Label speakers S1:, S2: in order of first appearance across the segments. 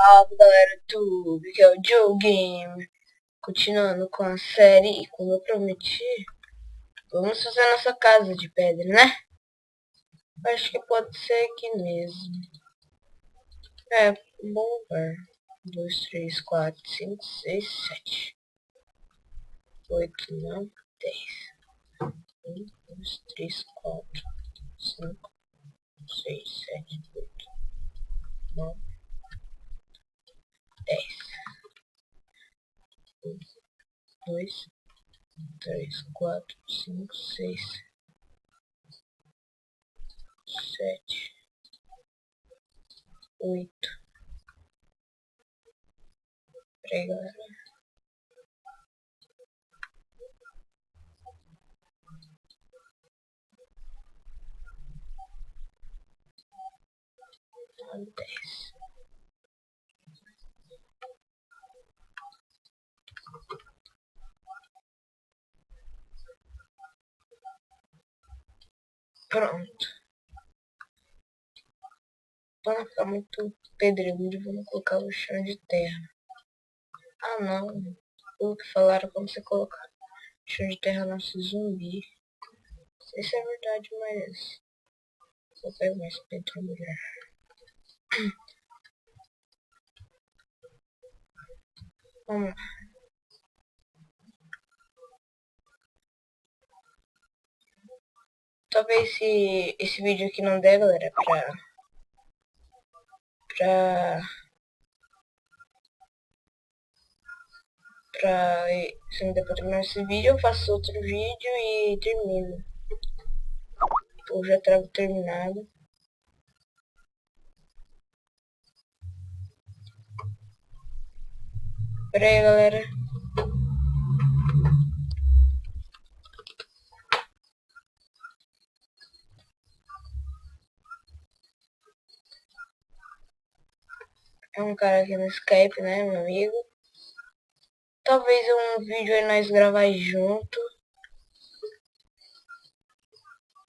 S1: Salve galera do YouTube, que é o Joe Game. Continuando com a série, e como eu prometi, vamos fazer a nossa casa de pedra, né? Acho que pode ser aqui mesmo. É, bom lugar. 2, 3, 4, 5, 6, 7, 8, 9, 10. 1, 2, 3, 4, 5, 6, 7, 8, 9, 10. 1, 2, 3, 4, 5, 6, 7, 8. Peraí, galera. Acontece. Pronto. Para não ficar muito pedreiro, vamos colocar o chão de terra. Ah, não. Pelo que falaram, como você colocar chão de terra nosso zumbi. Não sei se é verdade, mas só pego mais pedra melhor. Vamos lá. Talvez esse vídeo aqui não der, galera, se não der pra terminar esse vídeo, eu faço outro vídeo e termino. Eu já trago terminado. Pera aí, galera. É um cara aqui no Skype, né, meu amigo. Talvez um vídeo aí nós gravar junto.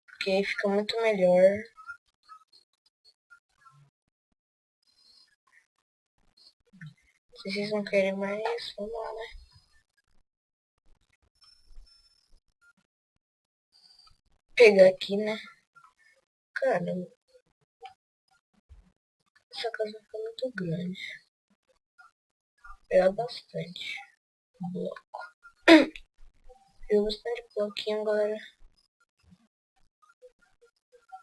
S1: Porque aí fica muito melhor. Se vocês não querem mais, vamos lá, né? Pegar aqui, né? Caramba. Essa casa vai ficar muito grande. Vou pegar bastante bloco. Pegou bastante bloquinho, galera.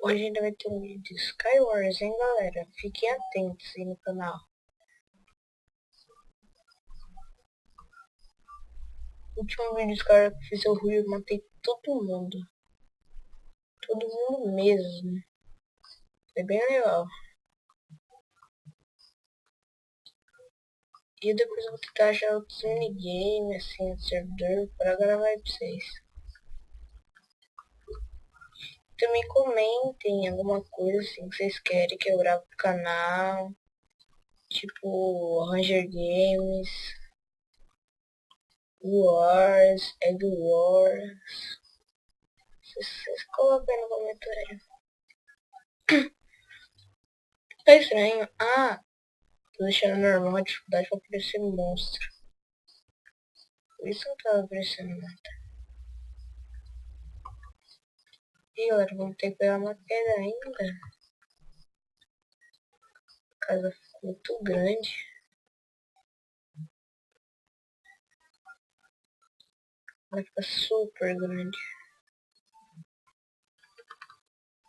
S1: Hoje ainda vai ter um vídeo de Skywars, hein, galera? Fiquem atentos aí no canal. O último vídeo dos caras que fiz o Rui, eu matei todo mundo. Todo mundo mesmo. Foi bem legal. E depois eu vou tentar achar outros minigames, assim, no servidor, pra gravar aí pra vocês. Também comentem alguma coisa, assim, que vocês querem que eu grave pro canal. Tipo, Ranger Games, Wars, Egg Wars. Vocês colocam aí no comentário. Tá estranho. Ah, tô deixando normal a dificuldade pra aparecer monstro. Por isso não tava aparecendo nada. E galera, vamos ter que pegar uma pedra ainda. A casa ficou muito grande. Vai ficar super grande.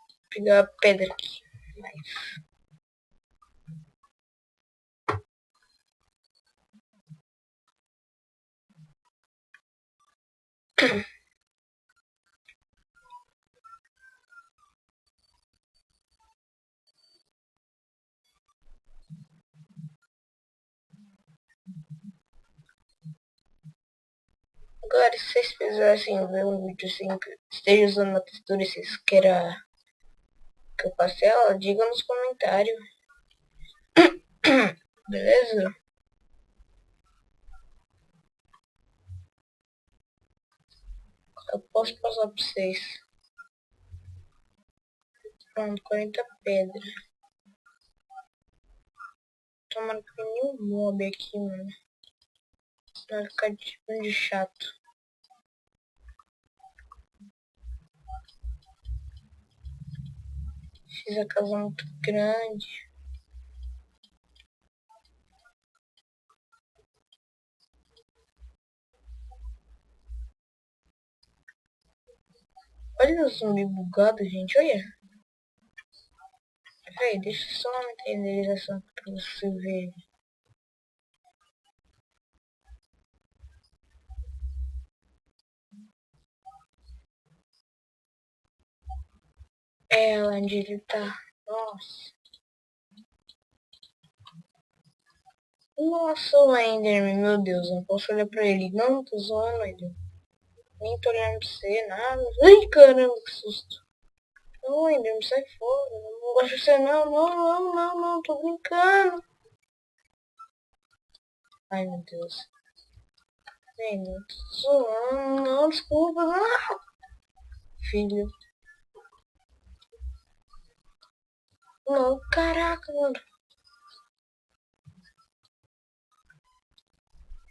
S1: Vou pegar a pedra aqui. Agora, se vocês fizessem ver um vídeo assim, que esteja usando uma textura e vocês queiram que eu passe ela, diga nos comentários. Beleza? Eu posso passar pra vocês. Pronto, 40 pedras. Tomara que nenhum mob aqui, mano. Vai ficar de chato. Fiz a casa muito grande. Olha o zumbi bugado, gente. Olha. Peraí, deixa eu só aumentar a renderização pra você ver. É, onde ele tá. Nossa. Nossa, o Enderman, meu Deus, não posso olhar pra ele. Não, tô zoando ele. Nem tô olhando pra você, nada. Ai, caramba, que susto. Não, Enderman, sai fora. Não gosto de você, não. Não, tô brincando. Ai, meu Deus. Ainda, tô zoando. Não, desculpa, não. Filho. Não, caraca, mano.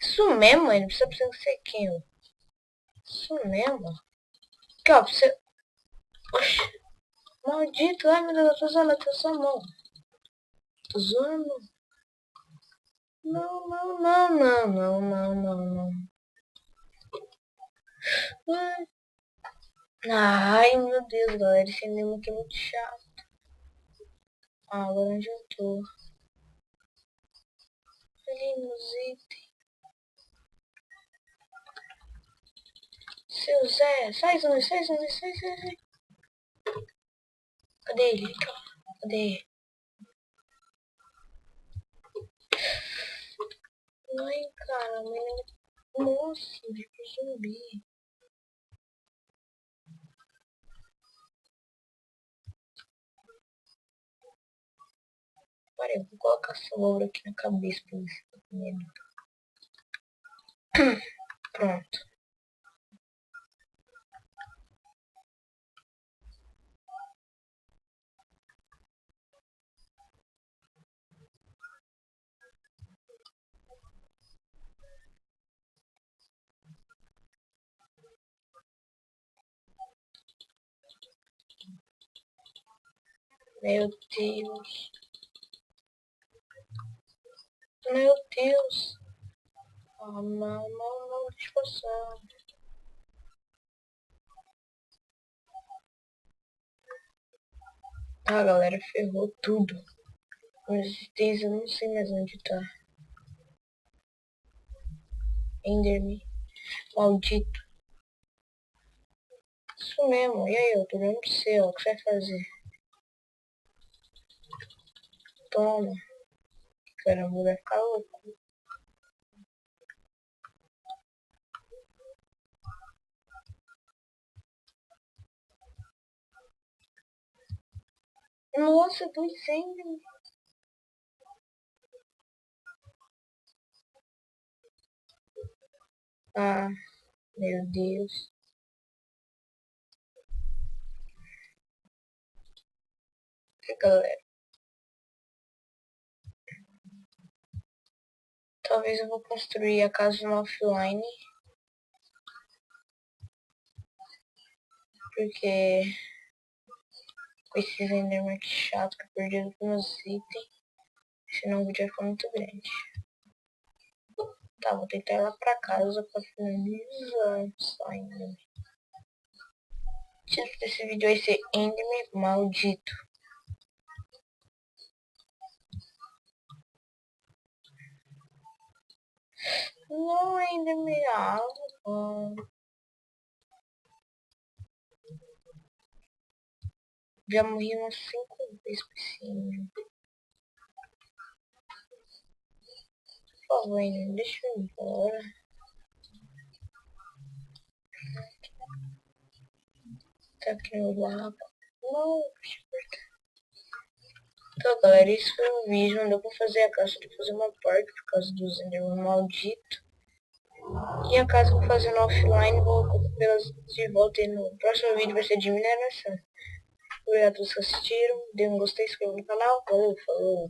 S1: Isso mesmo, ele precisa ser quem? Isso mesmo. Aqui, ó, pra você... Oxi. Maldito, ai meu Deus, eu tô zoando, eu tô só mão. Tô zoando. Não. Ai, meu Deus, galera, esse anime aqui é muito chato. Ah, agora onde eu tô? Ali nos itens. Seu Zé, sai. Cadê ele? Cadê? Ai, cara, mas... Nossa, que zumbi. Peraí, eu vou colocar essa loura aqui na cabeça pra ver se tá com medo. Pronto. Meu Deus. Meu Deus. Ah, não, deixa passar. Ah, galera, ferrou tudo. Meus itens eu não sei mais onde tá. Enderme. Maldito. Isso mesmo. E aí, eu tô olhando pro céu. O que você vai fazer? Toma. Caramba, vai ficar louco. Nossa, tô incêndio. Ah, meu Deus. Galera, talvez eu vou construir a casa no offline. Porque com esses enderman que chato que eu perdi os meus itens. Senão o vídeo vai ficar muito grande. Tá, vou tentar ir lá pra casa pra finalizar só Enderman. O título desse vídeo vai ser Enderman Maldito. Não, Enderman água. Já morri umas 5 vezes por cima. Por favor, Enderman, deixa eu ir embora. Tá aqui no lado. Não, deixa eu apertar. Então, galera, isso foi um vídeo. Não deu pra fazer a casa, de fazer uma parte por causa do Enderman maldito. E a casa que eu vou fazer no offline, vou recuperá-las de volta. E no próximo vídeo vai ser de mineração. Obrigado a todos que assistiram. Dê um gostei, se inscreva no canal. Valeu, falou.